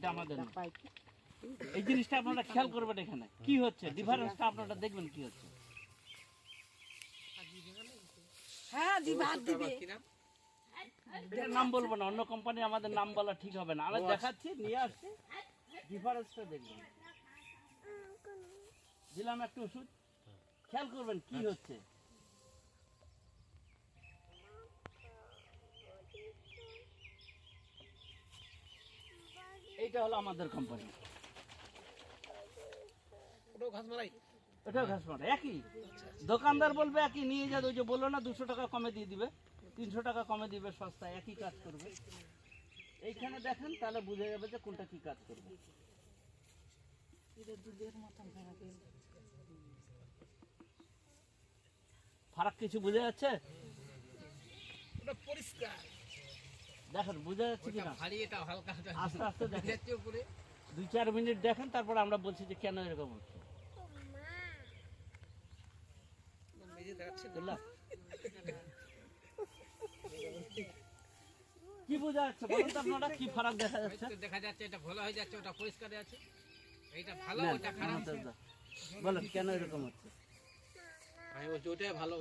এটা আমাদের না। এই জিনিসটা আপনারা খেয়াল করবেন, এখানে কি হচ্ছে ডিফারেন্সটা আপনারা দেখবেন কি হচ্ছে। হ্যাঁ দিবার দিবে, এটার নাম বলবো না, অন্য কোম্পানি, আমাদের নাম বলা ঠিক হবে না। আমরা দেখাচ্ছি, নিয়ে আসছি, ডিফারেন্সটা দেখবেন। দিলাম একটা ওষুধ, খেয়াল করবেন কি হচ্ছে। এইটা হলো আমাদের কোম্পানি। ওটাও ঘাস মারা একই, দোকানদার বলবে একই, নিয়ে যা, ওই যে বললো না 200 টাকা কমে দিয়ে দিবে, 300 টাকা কমে দিবে, সস্তা, একই কাজ করবে। এইখানে দেখেন, তাহলে বুঝে যাবে যে কোনটা কি কাজ করবে। ফারাক কিছু বুঝে যাচ্ছে? দেখেন বুঝে যাচ্ছে কিনা, আস্তে আস্তে দেখেন, 2-4 মিনিট দেখেন, তারপর আমরা বলছি যে কেন এরকম হচ্ছে। কি বোঝা যাচ্ছে বলুন তো আপনারা, কি ফারাক দেখা যাচ্ছে? দেখা যাচ্ছে এটা ভালো হয়ে যাচ্ছে, ওটা পরিষ্কার আছে, এইটা ভালো, ওটা খারাপ। বলেন কেন এরকম হচ্ছে? আমি বলছি ওটাই ভালো।